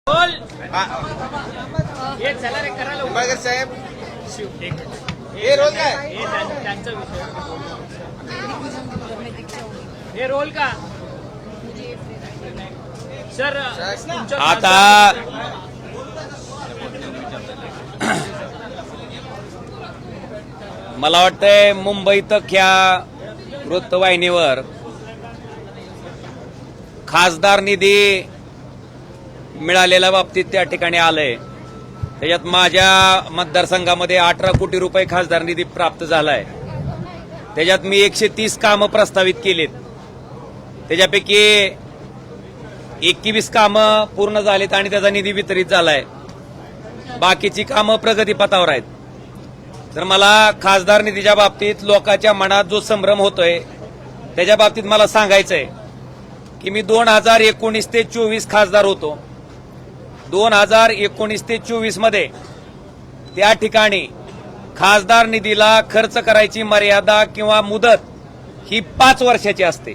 बोल हे चला रे करा लवकर. उंबळकर साहेब एक मिनिट. हे रोल काय हे त्यांचा विषय. हे रोल का सर तुमच्या आता मला वाटतंय मुंबई तक ह्या वृत्तवाहिनीवर खासदार निधी मिळालेल्या बाबतीत त्या ठिकाणी आलंय. त्याच्यात माझ्या मतदारसंघामध्ये 18 कोटी रुपये खासदार निधी प्राप्त झालाय. त्याच्यात मी 130 कामं प्रस्तावित केलीत. त्याच्यापैकी 21 कामं पूर्ण झालीत आणि त्याचा निधी वितरित झालाय. बाकीची कामं प्रगतीपथावर आहेत. तर मला खासदार निधीच्या बाबतीत लोकांच्या मनात जो संभ्रम होतोय त्याच्या बाबतीत मला सांगायचंय की मी 2019 ते 24 खासदार होतो. 2019 ते 24 मध्ये त्या ठिकाणी खासदार निधीला खर्च करायची मर्यादा किंवा मुदत ही 5 वर्षाची असते.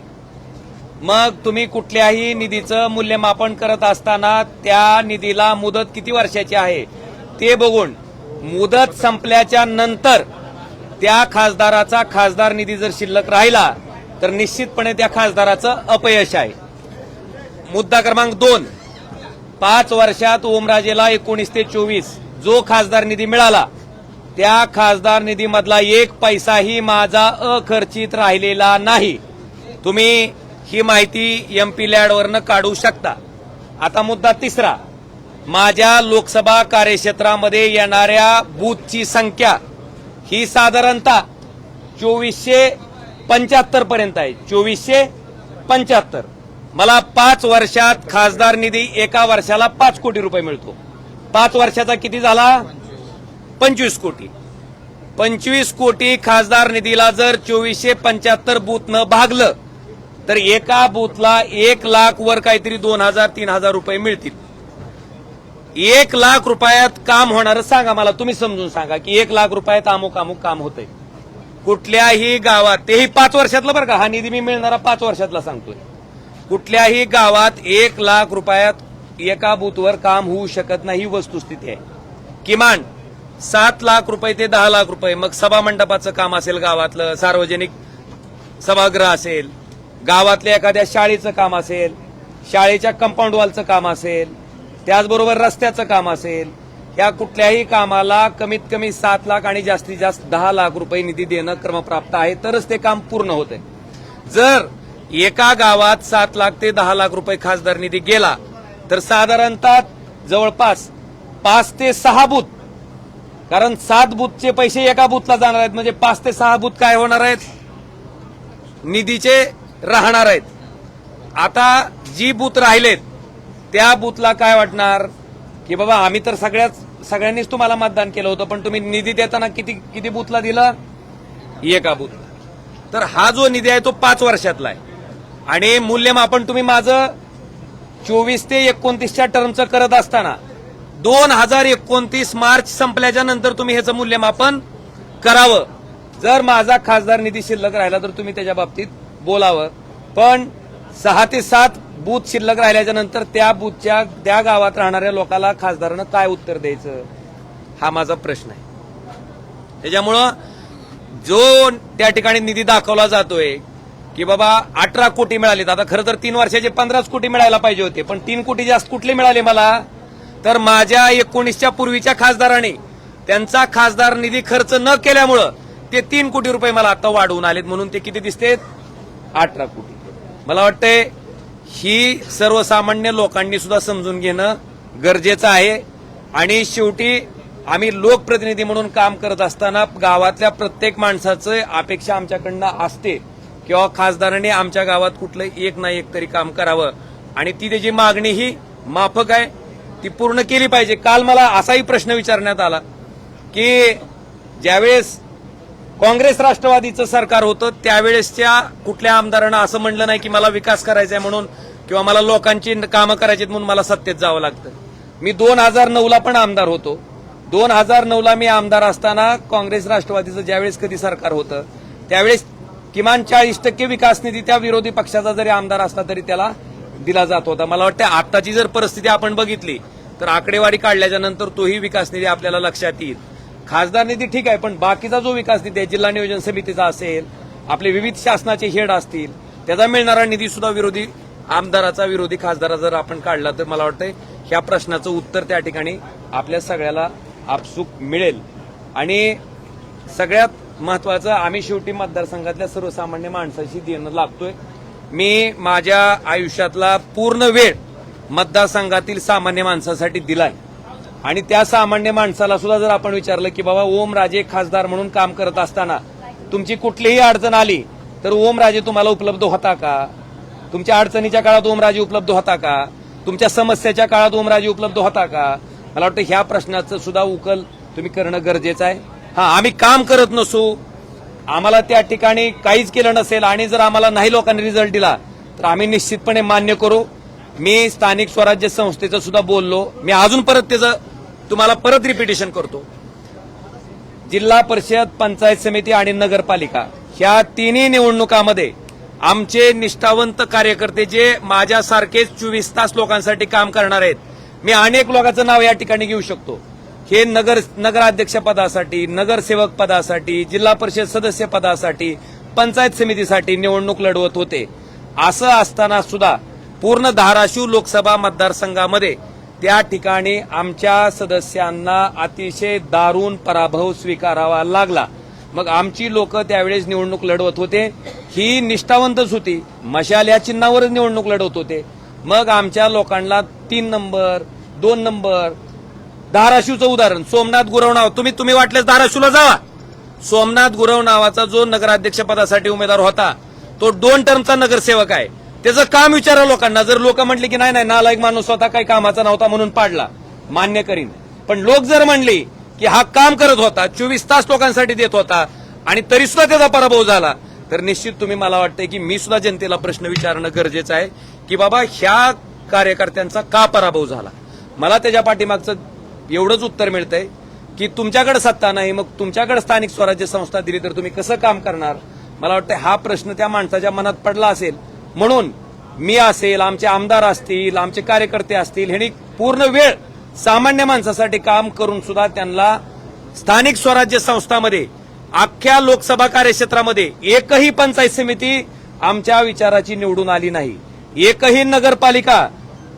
मग तुम्ही कुठल्याही निधीचं मूल्यमापन करत असताना त्या निधीला मुदत किती वर्षाची आहे ते बघून मुदत संपल्याच्या नंतर त्या खासदाराचा खासदार निधी जर शिल्लक राहिला तर निश्चितपणे त्या खासदाराचं अपयश आहे. मुद्दा क्रमांक 2, 5 वर्षात ओमराजेला 19 ते 24 जो खासदार निधी मिळाला त्या खासदार निधीमधला 1 पैसाही माझा अखर्चित राहिलेला नाही. तुम्ही ही माहिती MP लॅडवरनं काढू शकता. आता मुद्दा 3, माझ्या लोकसभा कार्यक्षेत्रामध्ये येणाऱ्या बूथची संख्या ही साधारणतः 2475 पर्यंत आहे. 2475. मला 5 वर्षात खासदार निधी एका वर्षाला 5 कोटी रुपये मिळतो. 5 वर्षाचा किती झाला? 25 कोटी. 25 कोटी खासदार निधीला जर 2475 बूथनं भागलं तर एका बूथला 1 लाख वर काहीतरी 2000-3000 रुपये मिळतील. 1 लाख रुपयात काम होणारं सांगा मला, तुम्ही समजून सांगा की 1 लाख रुपयात अमुक काम होतंय कुठल्याही गावात. तेही 5 वर्षातलं बरं का, हा निधी मी मिळणारा 5 वर्षातला सांगतोय. कुठल्याही गावात 1 लाख रुपयात एका बूथवर काम होऊ शकत नाही, वस्तुस्थिती आहे. किमान 7 लाख रुपये ते 10 लाख रुपये. मग सभा मंडपाचं काम असेल, गावातलं सार्वजनिक सभागृह असेल, गावातल्या एखाद्या शाळेचं काम असेल, शाळेच्या कंपाऊंड वॉलचं काम असेल, त्याचबरोबर रस्त्याचं काम असेल, या कुठल्याही कामाला कमीत कमी 7 लाख आणि जास्तीत जास्त 10 लाख रुपये निधी देणं क्रमप्राप्त आहे, तरच ते काम पूर्ण होतंय. जर एका गावात 7 लाख ते 10 लाख रुपये खासदार निधी गेला तर साधारणतः जवळपास 5 ते 6 बूथ, कारण 7 बूथचे पैसे एका बूथला जाणार आहेत, म्हणजे 5 ते 6 बूथ काय होणार आहेत? निधीचे राहणार आहेत. आता जी बूथ राहिलेत त्या बूथला काय वाटणार की बाबा आम्ही तर सगळ्यांनीच तुम्हाला मतदान केलं होतं, पण तुम्ही निधी देताना किती बूथला दिला? एका बूथला. तर हा जो निधी आहे तो 5 वर्षातला आहे आणि मूल्यमापन तुम्ही माझं 24 ते 29च्या टर्मचं करत असताना 2029 मार्च संपल्याच्या नंतर तुम्ही ह्याचं मूल्यमापन करावं. जर माझा खासदार निधी शिल्लक राहिला तर तुम्ही त्याच्या बाबतीत बोलावं, पण 6 ते 7 बूथ शिल्लक राहिल्याच्या नंतर त्या बूथच्या त्या गावात राहणाऱ्या लोकांना खासदारानं काय उत्तर द्यायचं हा माझा प्रश्न आहे. त्याच्यामुळं जो त्या ठिकाणी निधी दाखवला जातोय की बाबा 18 कोटी मिळालेत, आता खरं तर 3 वर्षाचे 15 कोटी मिळायला पाहिजे होते, पण 3 कोटी जास्त कुठले मिळाले मला? तर माझ्या 19च्या पूर्वीच्या खासदारांनी त्यांचा खासदार निधी खर्च न केल्यामुळं ते 3 कोटी रुपये मला आता वाढवून आलेत, म्हणून ते किती दिसतेत? 18 कोटी. मला वाटतंय ही सर्वसामान्य लोकांनी सुद्धा समजून घेणं गरजेचं आहे. आणि शेवटी आम्ही लोकप्रतिनिधी म्हणून काम करत असताना गावातल्या प्रत्येक माणसाचं अपेक्षा आमच्याकडनं असते किंवा खासदारांनी आमच्या गावात कुठलं एक ना एक तरी काम करावं आणि ती त्याची मागणी ही माफक आहे, ती पूर्ण केली पाहिजे. काल मला असाही प्रश्न विचारण्यात आला की ज्यावेळेस काँग्रेस राष्ट्रवादीचं सरकार होतं त्यावेळेसच्या कुठल्या आमदारांना असं म्हणलं नाही की मला विकास करायचा आहे म्हणून किंवा मला लोकांची कामं करायची म्हणून मला सत्तेत जावं लागतं. मी 2009ला पण आमदार होतो. 2009ला मी आमदार असताना काँग्रेस राष्ट्रवादीचं ज्यावेळेस कधी सरकार होतं त्यावेळेस किमान 40% विकास निधी त्या विरोधी पक्षाचा जरी आमदार असला तरी त्याला दिला जात होता. मला वाटतं आताची जर परिस्थिती आपण बघितली तर आकडेवारी काढल्याच्या नंतर तोही विकास निधी आपल्याला लक्षात येईल. खासदार निधी ठीक आहे, पण बाकीचा जो विकास निधी आहे, जिल्हा नियोजन समितीचा असेल, आपले विविध शासनाचे हेड असतील, त्याचा मिळणारा निधी सुद्धा विरोधी आमदाराचा, विरोधी खासदारा जर आपण काढला तर मला वाटतंय ह्या प्रश्नाचं उत्तर त्या ठिकाणी आपल्या सगळ्याला आपसूक मिळेल. आणि सगळ्यात महत्वाचं, आम्ही शेवटी मतदारसंघातल्या सर्वसामान्य माणसाशी देणं लागतोय. मी माझ्या आयुष्यातला पूर्ण वेळ मतदारसंघातील सामान्य माणसासाठी दिलाय आणि त्या सामान्य माणसाला सुद्धा जर आपण विचारलं की बाबा ओमराजे खासदार म्हणून काम करत असताना तुमची कुठलीही अडचण आली तर ओमराजे तुम्हाला उपलब्ध होता का? तुमच्या अडचणीच्या काळात ओमराजे उपलब्ध होता का? तुमच्या समस्याच्या काळात ओमराजे उपलब्ध होता का? मला वाटतं ह्या प्रश्नाचं सुद्धा उकल तुम्ही करणं गरजेचं आहे. आम्ही काम करत नसू, आम्हाला त्या ठिकाणी काहीच केलं नसेल आणि जर आम्हाला नाही लोकांनी रिझल्ट दिला तर आम्ही निश्चितपणे मान्य करू. मी स्थानिक स्वराज्य संस्थेचं सुद्धा बोललो, मी अजून परत त्याचं तुम्हाला परत रिपिटेशन करतो. जिल्हा परिषद, पंचायत समिती आणि नगरपालिका ह्या तिन्ही निवडणुकामध्ये आमचे निष्ठावंत कार्यकर्ते जे माझ्यासारखेच 24 तास लोकांसाठी काम करणार आहेत, मी अनेक लोकांचं नाव या ठिकाणी घेऊ शकतो. हे नगराध्यक्ष पदासाठी, नगरसेवक पदासाठी, जिल्हा परिषद सदस्य पदासाठी, पंचायत समितीसाठी निवडणूक लढवत होते. असं असताना सुद्धा पूर्ण धाराशिव लोकसभा मतदारसंघामध्ये त्या ठिकाणी आमच्या सदस्यांना अतिशय दारुण पराभव स्वीकारावा लागला. मग आमची लोक त्यावेळेस निवडणूक लढवत होते, ही निष्ठावंतच होती, मशाल या चिन्हावरच निवडणूक लढवत होते. मग आमच्या लोकांना 3 नंबर 2 नंबर, धाराशिवचं उदाहरण, सोमनाथ गुरव नाव, तुम्ही वाटल्यास धाराशिवला जावा. सोमनाथ गुरव नावाचा जो नगराध्यक्ष पदासाठी उमेदवार होता तो 2 टर्मचा नगरसेवक आहे. त्याचं काम विचारा लोकांना. जर लोक म्हटले की नाही नालायक माणूस होता, काही कामाचा नव्हता म्हणून पाडला, मान्य करीन. पण लोक जर म्हणले की हा काम करत होता, 24 तास लोकांसाठी देत होता आणि तरी सुद्धा त्याचा पराभव झाला, तर निश्चित तुम्ही, मला वाटतंय की मी सुद्धा जनतेला प्रश्न विचारणं गरजेचं आहे की बाबा ह्या कार्यकर्त्यांचा का पराभव झाला. मला त्याच्या पाठीमागचं एवढंच उत्तर मिळतंय की तुमच्याकडे सत्ता नाही, मग तुमच्याकडे स्थानिक स्वराज्य संस्था दिली तर तुम्ही कसं काम करणार. मला वाटतं हा प्रश्न त्या माणसाच्या मनात पडला असेल म्हणून मी असेल, आमचे आमदार असतील, आमचे कार्यकर्ते असतील, ह्यांनी पूर्ण वेळ सामान्य माणसासाठी काम करून सुद्धा त्यांना स्थानिक स्वराज्य संस्थांमध्ये अख्ख्या लोकसभा कार्यक्षेत्रामध्ये एकही पंचायत समिती आमच्या विचाराची निवडून आली नाही, एकही नगरपालिका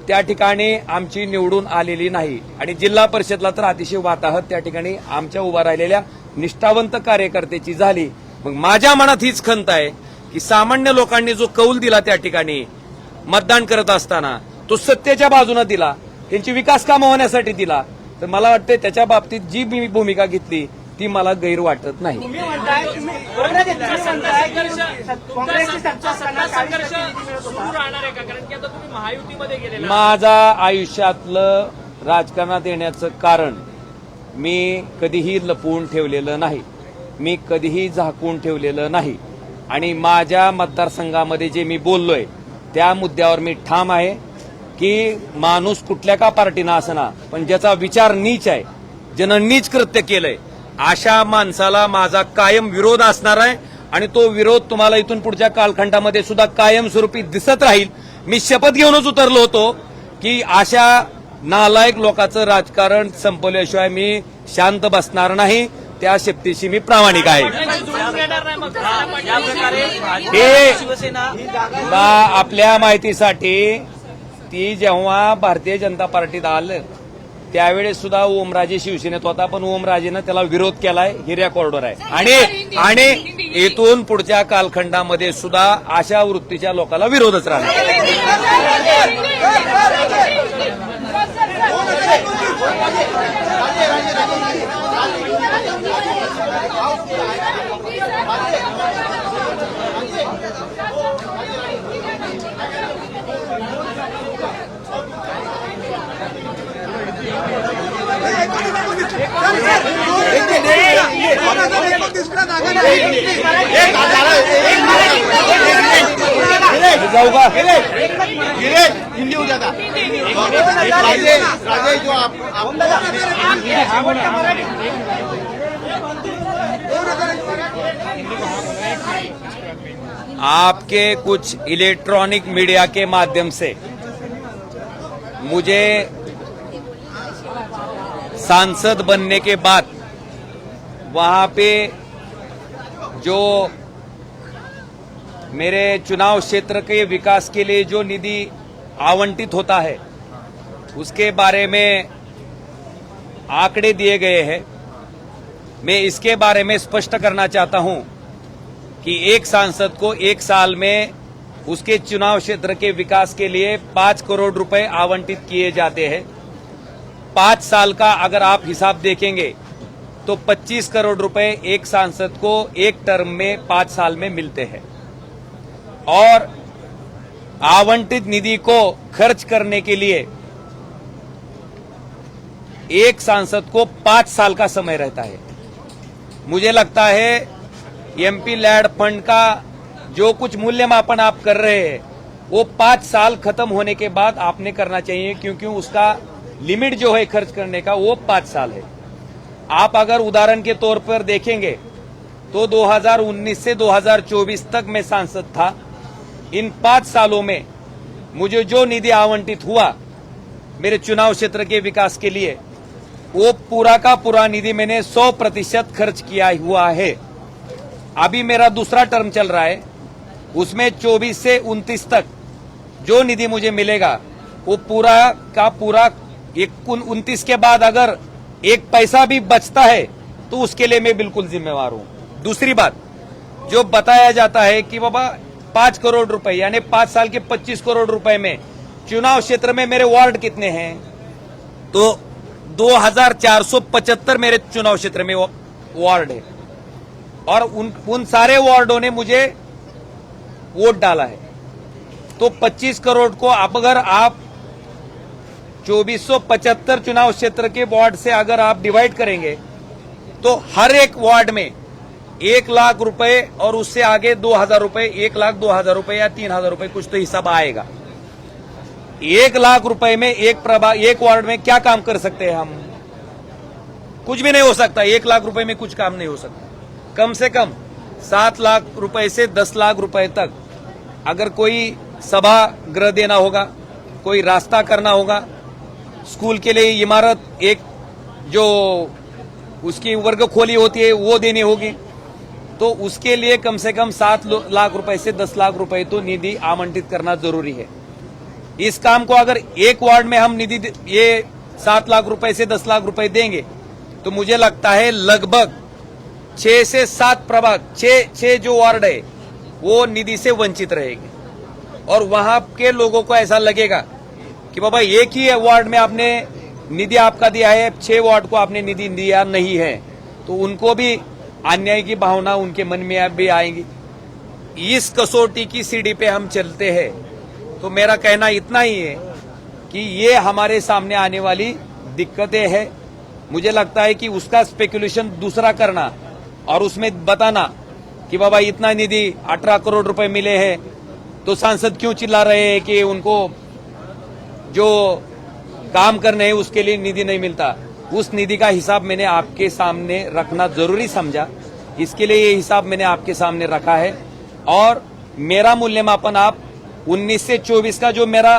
त्या ठिकाणी आमची निवडून आलेली नाही आणि जिल्हा परिषदला तर अतिशय वाताहत त्या ठिकाणी आमच्या उभा राहिलेल्या निष्ठावंत कार्यकर्त्याची झाली. मग माझ्या मनात हीच खंत आहे की सामान्य लोकांनी जो कौल दिला त्या ठिकाणी मतदान करत असताना तो सत्तेच्या बाजूने दिला, त्यांची विकास कामं होण्यासाठी दिला, तर मला वाटतं त्याच्या बाबतीत जी मी भूमिका घेतली ती मला गैर वाटत नाही. माझा आयुष्यातलं राजकारणात येण्याचं कारण मी कधीही लपवून ठेवलेलं नाही, मी कधीही झाकून ठेवलेलं नाही आणि माझ्या मतदारसंघामध्ये जे मी बोललोय त्या मुद्द्यावर मी ठाम आहे की माणूस कुठल्या का पार्टीनं असना, पण ज्याचा विचार नीच आहे, ज्यानं नीच कृत्य केलंय, अशा माणसाला माझा कायम विरोध असणार आहे आणि तो विरोध तुम्हाला इथून पुढच्या कालखंडामध्ये सुद्धा कायमस्वरूपी दिसत राहील. मी शपथ घेऊनच उतरलो होतो की अशा नालायक लोकांचं राजकारण संपवल्याशिवाय मी शांत बसणार नाही. त्या शक्तीशी मी प्रामाणिक आहे. हे आपल्या माहितीसाठी ती जेव्हा भारतीय जनता पार्टीत आलं त्यावेळेस सुद्धा ओमराजे शिवसेनेत होता, पण ओमराजेनं त्याला विरोध केलाय, हे रेकॉर्डवर आहे आणि इथून पुढच्या कालखंडामध्ये सुद्धा अशा वृत्तीच्या लोकांना विरोधच राहणार. जाऊ का हिंदी हो जाता राजे जो आपके कुछ इलेक्ट्रॉनिक मीडिया के माध्यम से मुझे सांसद बनने के बाद वहां पे जो मेरे चुनाव क्षेत्र के विकास के लिए जो निधि आवंटित होता है उसके बारे में आंकड़े दिए गए हैं। मैं इसके बारे में स्पष्ट करना चाहता हूं कि एक सांसद को एक साल में उसके चुनाव क्षेत्र के विकास के लिए 5 करोड़ रुपए आवंटित किए जाते हैं। 5 साल का अगर आप हिसाब देखेंगे तो 25 करोड़ रुपए एक सांसद को एक टर्म में 5 साल में मिलते हैं और आवंटित निधि को खर्च करने के लिए एक सांसद को 5 साल का समय रहता है। मुझे लगता है एमपी लैड फंड का जो कुछ मूल्यमापन आप कर रहे हैं वो 5 साल खत्म होने के बाद आपने करना चाहिए, क्योंकि उसका लिमिट जो है खर्च करने का वो 5 साल है। आप अगर उदाहरण के तौर पर देखेंगे तो 2019 से 2024 तक मैं सांसद था। इन 5 सालों में मुझे जो निधि आवंटित हुआ मेरे चुनाव क्षेत्र के विकास के लिए वो पूरा का पूरा निधि मैंने 100% खर्च किया हुआ है। अभी मेरा दूसरा टर्म चल रहा है, उसमें 24 से 29 तक जो निधि मुझे मिलेगा वो पूरा का पूरा 29 के बाद अगर एक पैसा भी बचता है तो उसके लिए मैं बिल्कुल जिम्मेवार हूं। दूसरी बात, जो बताया जाता है कि बाबा 5 करोड़ रुपए यानी 5 साल के 25 करोड़ रुपए में चुनाव क्षेत्र में मेरे वार्ड कितने हैं, तो 2475 मेरे चुनाव क्षेत्र में वार्ड है और उन सारे वार्डों ने मुझे वोट डाला है। तो 25 करोड़ को अगर आप 2475 चुनाव क्षेत्र के वार्ड से अगर आप डिवाइड करेंगे तो हर एक वार्ड में 1 लाख रुपए और उससे आगे 2000 रुपए, 1 लाख 2000 रुपए या 3000 रुपए कुछ तो हिसाब आएगा। 1 लाख रुपए में एक वार्ड में क्या काम कर सकते हैं हम? कुछ भी नहीं हो सकता। 1 लाख रुपए में कुछ काम नहीं हो सकता। कम से कम 7 लाख रुपए से 10 लाख रुपए तक अगर कोई सभागृह देना होगा, कोई रास्ता करना होगा, स्कूल के लिए इमारत एक जो उसकी वर्ग खोली होती है वो देनी होगी, तो उसके लिए कम से कम 7 लाख रुपए से 10 लाख रुपए तो निधि आवंटित करना जरूरी है। इस काम को अगर एक वार्ड में हम निधि ये 7 लाख रुपए से 10 लाख रुपए देंगे तो मुझे लगता है लगभग 6 से 7 प्रभाग 6 जो वार्ड है वो निधि से वंचित रहेंगे और वहां के लोगों को ऐसा लगेगा कि बाबा एक ही वार्ड में आपने निधि आपका दिया है, 6 वार्ड को आपने निधि दिया नहीं है, तो उनको भी अन्याय की भावना उनके मन में भी आएगी। इस कसौटी की सीढ़ी पे हम चलते हैं। तो मेरा कहना इतना ही है कि ये हमारे सामने आने वाली दिक्कतें हैं। मुझे लगता है कि उसका स्पेकुलेशन दूसरा करना और उसमें बताना कि बाबा इतना निधि 18 करोड़ रुपए मिले हैं तो सांसद क्यों चिल्ला रहे हैं कि उनको जो काम करने हैं उसके लिए निधि नहीं मिलता, उस निधि का हिसाब मैंने आपके सामने रखना जरूरी समझा। इसके लिए ये हिसाब मैंने आपके सामने रखा है और मेरा मूल्यमापन आप 19 से 24 का जो मेरा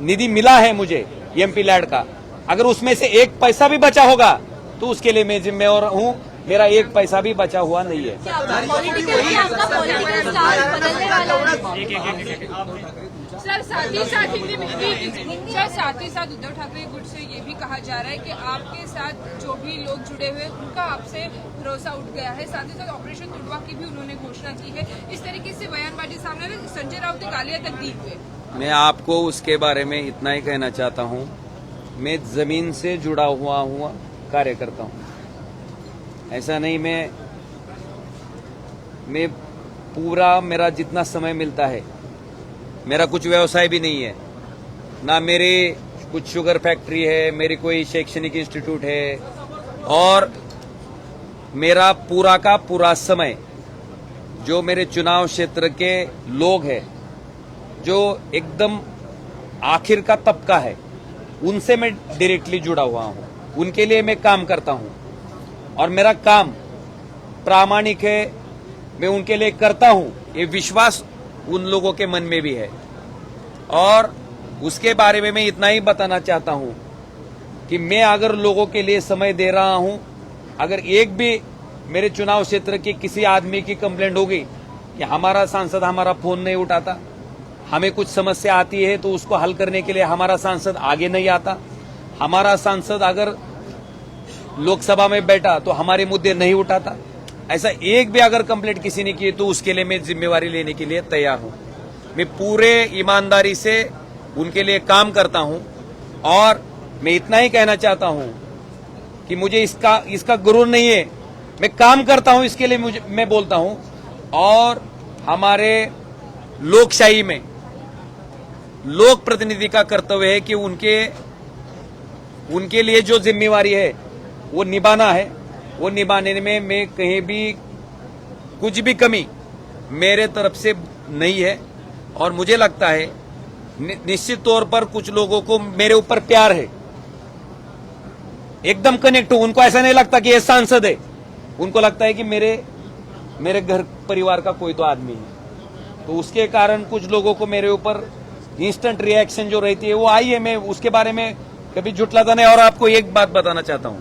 निधि मिला है मुझे एमपी लैड का, अगर उसमें से 1 पैसा भी बचा होगा तो उसके लिए मैं जिम्मेवार हूं। मेरा 1 पैसा भी बचा हुआ नहीं है। सर साथ ही साथ उद्धव ठाकरे गुट से ये भी कहा जा रहा है कि आपके साथ जो भी लोग जुड़े हुए उनका आपसे भरोसा उठ गया है। साथ ही साथ ऑपरेशन तुड़वा की भी उन्होंने घोषणा की है। इस तरीके से बयानबाजी सामने आ रही, संजय राउत ने गालियां तक दी हुए। मैं आपको उसके बारे में इतना ही कहना चाहता हूं, मैं जमीन से जुड़ा हुआ कार्यकर्ता हूं। ऐसा नहीं मैं पूरा मेरा जितना समय मिलता है, मेरा कुछ व्यवसाय भी नहीं है, ना मेरी कुछ शुगर फैक्ट्री है, मेरी कोई शैक्षणिक इंस्टीट्यूट है, और मेरा पूरा का पूरा समय जो मेरे चुनाव क्षेत्र के लोग हैं, जो एकदम आखिर का तबका है, उनसे मैं डायरेक्टली जुड़ा हुआ हूं। उनके लिए मैं काम करता हूं और मेरा काम प्रामाणिक है, मैं उनके लिए करता हूं, ये विश्वास उन लोगों के मन में भी है। और उसके बारे में मैं इतना ही बताना चाहता हूं कि मैं अगर लोगों के लिए समय दे रहा हूं, अगर एक भी मेरे चुनाव क्षेत्र के किसी आदमी की कंप्लेंट हो गई कि हमारा सांसद हमारा फोन नहीं उठाता, हमें कुछ समस्या आती है तो उसको हल करने के लिए हमारा सांसद आगे नहीं आता, हमारा सांसद अगर लोकसभा में बैठा तो हमारे मुद्दे नहीं उठाता, ऐसा एक भी अगर कंप्लेंट किसी ने की तो उसके लिए मैं जिम्मेवारी लेने के लिए तैयार हूं। मैं पूरे ईमानदारी से उनके लिए काम करता हूं और मैं इतना ही कहना चाहता हूं कि मुझे इसका गुरूर नहीं है, मैं काम करता हूं, इसके लिए मैं बोलता हूं। और हमारे लोकशाही में लोक प्रतिनिधि का कर्तव्य है कि उनके लिए जो जिम्मेवारी है वो निभाना है। वो निभाने में मैं कहीं भी कुछ भी कमी मेरे तरफ से नहीं है। और मुझे लगता है निश्चित तौर पर कुछ लोगों को मेरे ऊपर प्यार है, एकदम कनेक्ट हो, उनको ऐसा नहीं लगता कि ये सांसद है, उनको लगता है कि मेरे घर परिवार का कोई तो आदमी है। तो उसके कारण कुछ लोगों को मेरे ऊपर इंस्टेंट रिएक्शन जो रहती है वो आई है। मैं उसके बारे में कभी झुटलाता नहीं। और आपको एक बात बताना चाहता हूं,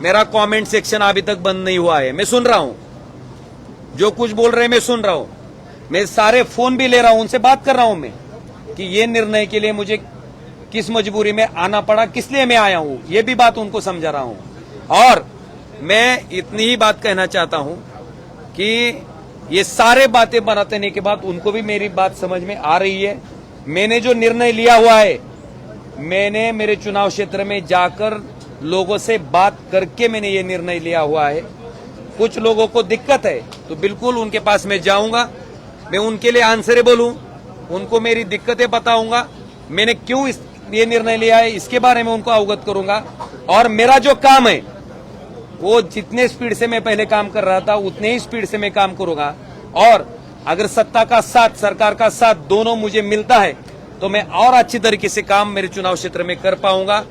मेरा कमेंट सेक्शन अभी तक बंद नहीं हुआ है, मैं सुन रहा हूं, जो कुछ बोल रहे हैं मैं सुन रहा हूं, मैं सारे फोन भी ले रहा हूं, उनसे बात कर रहा हूं मैं कि ये निर्णय के लिए मुझे किस मजबूरी में आना पड़ा, किस लिए मैं आया हूं, ये भी बात उनको समझा रहा हूं। और मैं इतनी ही बात कहना चाहता हूं कि ये सारे बातें बनाने के बाद उनको भी मेरी बात समझ में आ रही है। मैंने जो निर्णय लिया हुआ है, मैंने मेरे चुनाव क्षेत्र में जाकर लोगों से बात करके मैंने ये निर्णय लिया हुआ है। कुछ लोगों को दिक्कत है तो बिल्कुल उनके पास मैं जाऊंगा, मैं उनके लिए आंसरेबल हूं, उनको मेरी दिक्कतें बताऊंगा, मैंने क्यों ये निर्णय लिया है इसके बारे में उनको अवगत करूंगा। और मेरा जो काम है वो जितने स्पीड से मैं पहले काम कर रहा था उतने ही स्पीड से मैं काम करूंगा। और अगर सत्ता का साथ, सरकार का साथ दोनों मुझे मिलता है तो मैं और अच्छी तरीके से काम मेरे चुनाव क्षेत्र में कर पाऊंगा।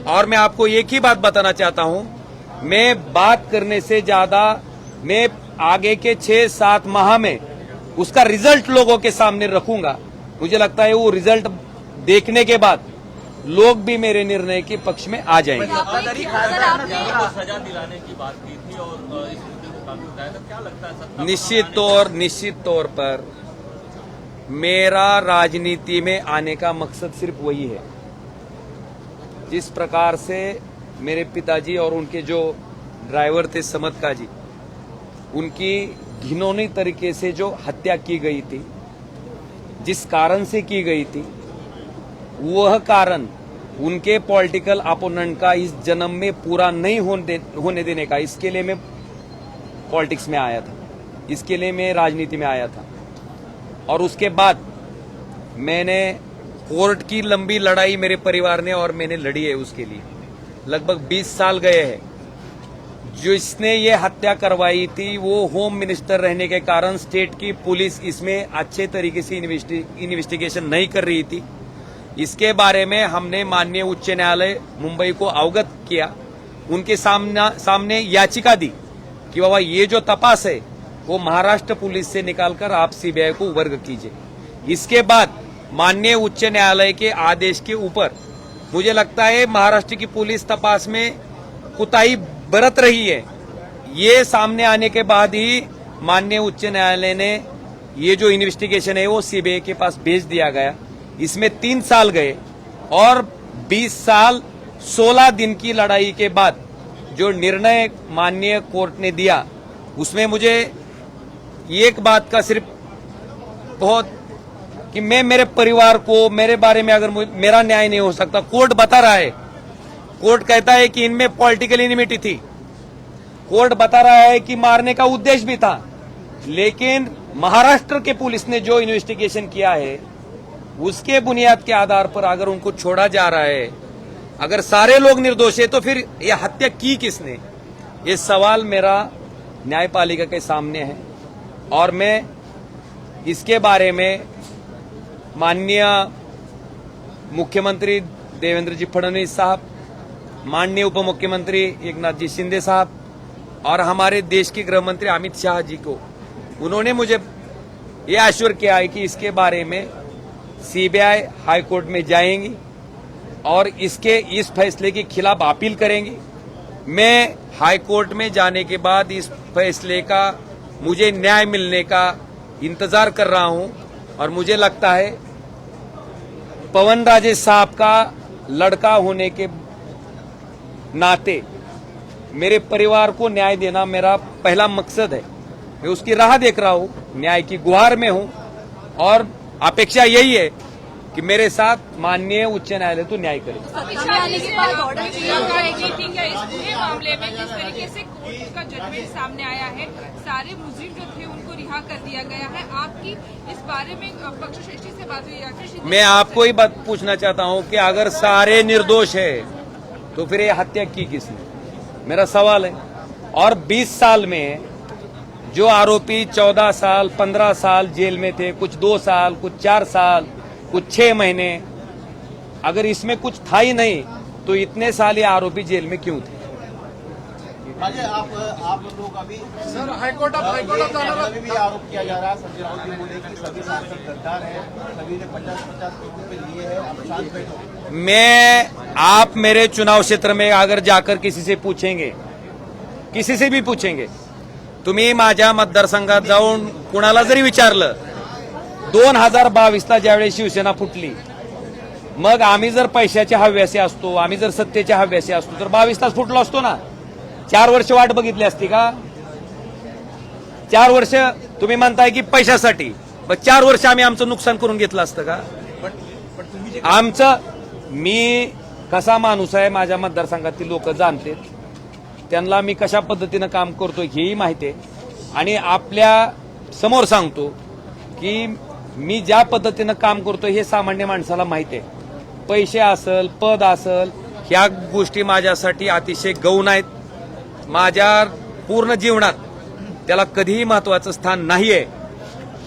और मैं आपको एक ही बात बताना चाहता हूं, मैं बात करने से ज्यादा मैं आगे के 6-7 माह में उसका रिजल्ट लोगों के सामने रखूंगा। मुझे लगता है वो रिजल्ट देखने के बाद लोग भी मेरे निर्णय के पक्ष में आ जाएंगे। सजा दिलाने की बात की थी और इस मुद्दे को काफी उठाया था, क्या लगता है सत्ता निश्चित तौर पर मेरा राजनीति में आने का मकसद सिर्फ वही है। जिस प्रकार से मेरे पिताजी और उनके जो ड्राइवर थे समत जी, उनकी घिनौनी तरीके से जो हत्या की गई थी, जिस कारण से की गई थी, वह कारण उनके पॉलिटिकल अपोनेंट का इस जन्म में पूरा नहीं होने देने का, इसके लिए मैं पॉलिटिक्स में आया था, इसके लिए मैं राजनीति में आया था। और उसके बाद मैंने कोर्ट की लंबी लड़ाई मेरे परिवार ने और मैंने लड़ी है, उसके लिए लगभग 20 साल गए हैं। जिसने ये हत्या करवाई थी वो होम मिनिस्टर रहने के कारण स्टेट की पुलिस इसमें अच्छे तरीके से इन्वेस्टिगेशन नहीं कर रही थी। इसके बारे में हमने माननीय उच्च न्यायालय मुंबई को अवगत किया, उनके सामने याचिका दी कि बाबा ये जो तपास है वो महाराष्ट्र पुलिस से निकालकर आप सीबीआई को वर्ग कीजिए। इसके बाद माननीय उच्च न्यायालय के आदेश के ऊपर मुझे लगता है महाराष्ट्र की पुलिस तपास में कुताही बरत रही है। ये सामने आने के बाद ही माननीय उच्च न्यायालय ने ये जो इन्वेस्टिगेशन है वो सीबीआई के पास भेज दिया गया। इसमें 3 साल गए और 20 साल 16 दिन की लड़ाई के बाद जो निर्णय माननीय कोर्ट ने दिया उसमें मुझे एक बात का सिर्फ बहुत कि मैं मेरे परिवार को, मेरे बारे में अगर मेरा न्याय नहीं हो सकता, कोर्ट बता रहा है, कोर्ट कहता है कि इनमें पॉलिटिकल इनिमिटी थी, कोर्ट बता रहा है कि मारने का उद्देश्य भी था, लेकिन महाराष्ट्र के पुलिस ने जो इन्वेस्टिगेशन किया है उसके बुनियाद के आधार पर अगर उनको छोड़ा जा रहा है, अगर सारे लोग निर्दोष है तो फिर यह हत्या की किसने? ये सवाल मेरा न्यायपालिका के सामने है। और मैं इसके बारे में माननीय मुख्यमंत्री देवेंद्र जी फडणवीस साहब, माननीय उप मुख्यमंत्री एकनाथ जी शिंदे साहब और हमारे देश के गृह मंत्री अमित शाह जी को, उन्होंने मुझे ये आश्वस्त किया है कि इसके बारे में सीबीआई हाई कोर्ट में जाएंगी और इसके इस फैसले के खिलाफ अपील करेंगे। मैं हाई कोर्ट में जाने के बाद इस फैसले का मुझे न्याय मिलने का इंतजार कर रहा हूं और मुझे लगता है पवन राजेश साहब का लड़का होने के नाते मेरे परिवार को न्याय देना मेरा पहला मकसद है। मैं उसकी राह देख रहा हूं, न्याय की गुहार में हूं और अपेक्षा यही है कि मेरे साथ माननीय उच्च न्यायालय तो न्याय करे। ठीक है, इस पूरे मामले में जिस तरीके से कोर्ट का जजमेंट सामने आया है, सारे मुजरिम जो थे उनको रिहा कर दिया गया है। आपकी इस बारे में पक्षश्रेष्ठी से बात हुई है? मैं आपको ही बात पूछना चाहता हूं कि अगर सारे निर्दोष है तो फिर ये हत्या की किसने? मेरा सवाल है। और 20 साल में जो आरोपी 14 साल 15 साल जेल में थे, कुछ 2 साल, कुछ 4 साल, कुछ 6 महीने, अगर इसमें कुछ था ही नहीं तो इतने साल ये आरोपी जेल में क्यों थे? आप लोग अभी सर हाईकोर्ट ऑफ भी आरोप किया जा रहा है। संजय राउत जी बोले कि सभी सांसद गद्दार हैं, सभी ने 50-50 करोड़ रुपए लिए हैं। आप शांत बैठो। आप मेरे चुनाव क्षेत्र में अगर जाकर किसी से पूछेंगे, किसी से भी पूछेंगे, तुम्ही माझ्या मतदारसंघात जाऊन कुणाला जरी विचारलं 2022ला ज्यावेळेस शिवसेना फुटली, मग आम्ही जर पैशाच्या हव्यासी असतो, आम्ही जर सत्तेच्या हव्यासी असतो तर 22लाच फुटलो असतो ना। 4 वर्ष वाट बघितली असती का? 4 वर्ष तुम्ही म्हणताय की पैशासाठी, मग 4 वर्ष आम्ही आमचं नुकसान करून घेतलं असतं का? मी कसा माणूस आहे माझ्या मतदारसंघातील लोक जाणते, त्यांना मी कशा पद्धतीनं काम करतोय हेही माहिती आहे आणि आपल्या समोर सांगतो की मी ज्या पद्धतीनं काम करतोय हे सामान्य माणसाला माहिती आहे। पैसे असेल, पद असेल, ह्या गोष्टी माझ्यासाठी अतिशय गौण आहेत। माझ्या पूर्ण जीवनात त्याला कधीही महत्वाचं स्थान नाहीये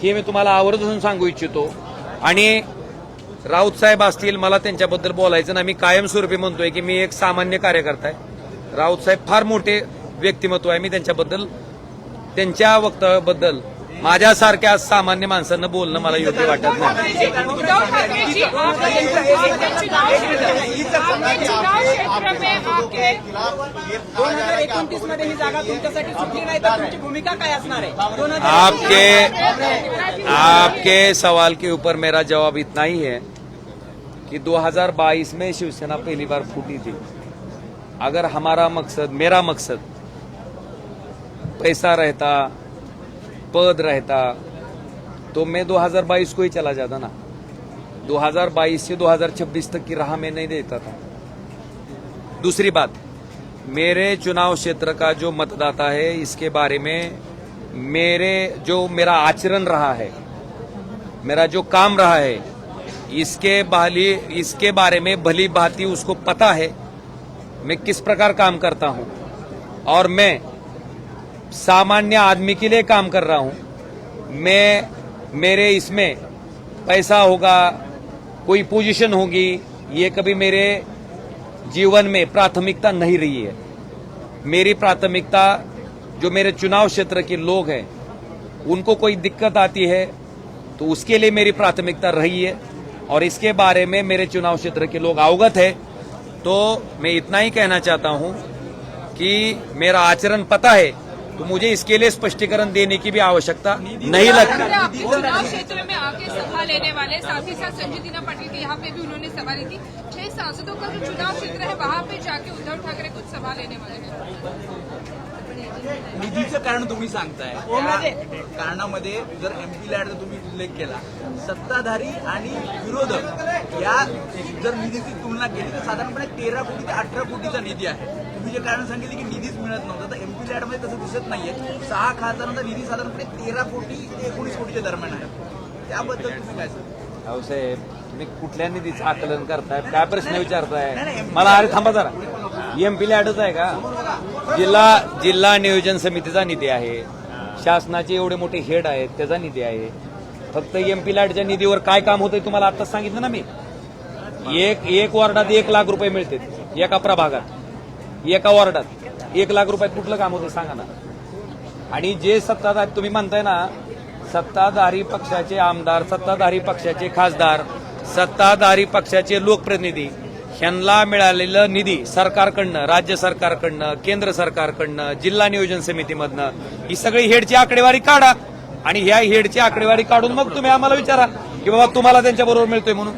हे मी तुम्हाला आवर्जून सांगू इच्छितो। आणि राऊत साहेब असतील, मला त्यांच्याबद्दल बोलायचं नाही, मी कायमस्वरूपी म्हणतोय की मी एक सामान्य कार्यकर्ता आहे। राऊत साहेब फार मोठे व्यक्तिमत्व आहे, मी त्यांच्याबद्दल त्यांच्या वक्तव्याबद्दल माझ्यासारख्या सामान्य माणसांना बोलणं मला योग्य वाटत नाही। उद्धव ठाकरे आपके 2029 मध्ये ही जागा तुमच्यासाठी सुटली नाही तर तुमची भूमिका काय असणार आहे? आपके सवाल के ऊपर मेरा जवाब इतना ही है कि 2022 में शिवसेना पहली बार फूटी थी। अगर हमारा मकसद, मेरा मकसद पैसा रहता, पद रहता, तो मैं 2022 को ही चला जाता ना। 2022 से 2026 तक की राह में नहीं देता था। दूसरी बात, मेरे चुनाव क्षेत्र का जो मतदाता है, इसके बारे में मेरा आचरण रहा है, मेरा जो काम रहा है, इसके बारे में भली भांति उसको पता है मैं किस प्रकार काम करता हूं और मैं सामान्य आदमी के लिए काम कर रहा हूं। मेरे इसमें पैसा होगा, कोई पोजीशन होगी, ये कभी मेरे जीवन में प्राथमिकता नहीं रही है। मेरी प्राथमिकता जो मेरे चुनाव क्षेत्र के लोग हैं, उनको कोई दिक्कत आती है तो उसके लिए मेरी प्राथमिकता रही है और इसके बारे में मेरे चुनाव क्षेत्र के लोग अवगत है। तो मैं इतना ही कहना चाहता हूं कि मेरा आचरण पता है, तो मुझे इसके लिए स्पष्टीकरण देने की भी आवश्यकता नहीं लगती। चुनाव क्षेत्र में आके सभा लेने वाले, साथ ही साथ संजय दीना पाटिल के यहाँ पे भी उन्होंने सभा ली थी। 6 सांसदों का जो चुनाव क्षेत्र है वहाँ पे जाके उद्धव ठाकरे कुछ सभा लेने वाले हैं। निधीचं कारण तुम्ही सांगताय, त्या कारणामध्ये जर एमपी लॅडचा तुम्ही उल्लेख केला, सत्ताधारी आणि विरोधक या जर निधीची तुलना केली तर साधारणपणे 13 कोटी ते 18 कोटीचा निधी आहे। तुम्ही जे कारण सांगितले की निधीच मिळत नव्हता, तर एमपी लॅडमध्ये तसं दिसत नाहीये। 6 खासदारांचा निधी साधारणपणे 13 कोटी ते 19 कोटीच्या दरम्यान आहे। त्याबद्दल तुम्ही काय सांगता? साहेब, तुम्ही कुठल्या निधीचं आकलन करताय, काय प्रश्न विचारताय मला? अरे थांबा जरा, एमपी लॅडच आहे का? जिल्हा नियोजन समितीचा निधी आहे, शासनाचे एवढे मोठे हेड आहेत त्याचा निधी आहे। फक्त एमपी लॅडच्या निधीवर काय काम होतंय तुम्हाला आताच सांगितलं ना मी। एक वॉर्डात 1 लाख रुपये मिळते, एका प्रभागात, एका वॉर्डात 1 लाख रुपयात कुठलं काम होतं सांगा ना। आणि जे सत्ताधारी तुम्ही म्हणताय ना, सत्ताधारी पक्षाचे आमदार, सत्ताधारी पक्षाचे खासदार, सत्ताधारी पक्षाचे लोकप्रतिनिधी, ह्यांना मिळालेलं निधी सरकारकडनं, राज्य सरकारकडनं, केंद्र सरकारकडनं, जिल्हा नियोजन समितीमधनं ही सगळी हेडची आकडेवारी काढा आणि ह्या हेडची आकडेवारी काढून मग तुम्ही आम्हाला विचारा की बाबा तुम्हाला त्यांच्या बरोबर मिळतोय म्हणून.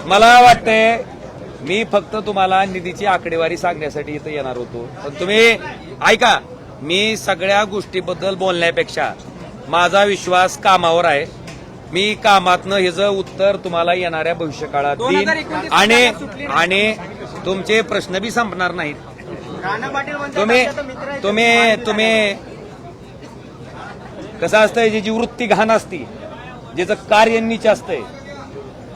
मला वाटतंय मी फक्त तुम्हाला निधीची आकडेवारी सांगण्यासाठी इथं येणार होतो, पण तुम्ही ऐका, मी सगळ्या गोष्टीबद्दल बोलण्यापेक्षा माझा विश्वास कामावर आहे. मी कामातनं ह्याचं उत्तर तुम्हाला येणाऱ्या भविष्यकाळात देईन आणि तुमचे प्रश्न बी संपणार नाहीत. तुम्ही कसं असतंय, ज्याची वृत्ती घाण असती, ज्याचं कार्य नीच असतंय,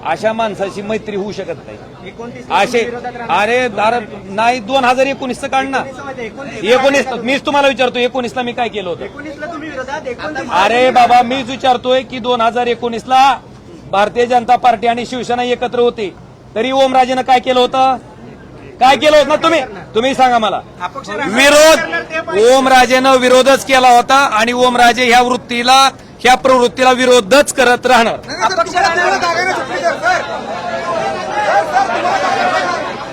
अशा माणसाची मैत्री होऊ शकत नाही. असे अरे नाही 2019चं काढ ना. 19 मीच तुम्हाला विचारतो 19ला मी काय केलं होतं? अरे बाबा मीच विचारतोय की 2019ला भारतीय जनता पार्टी आणि शिवसेना एकत्र होते, तरी ओमराजेनं काय केलं होतं? काय केलं होतं ना तुम्ही सांगा मला. विरोध ओमराजेनं विरोधच केला होता आणि ओमराजे ह्या वृत्तीला, ह्या प्रवृत्तीला विरोधच करत राहणार.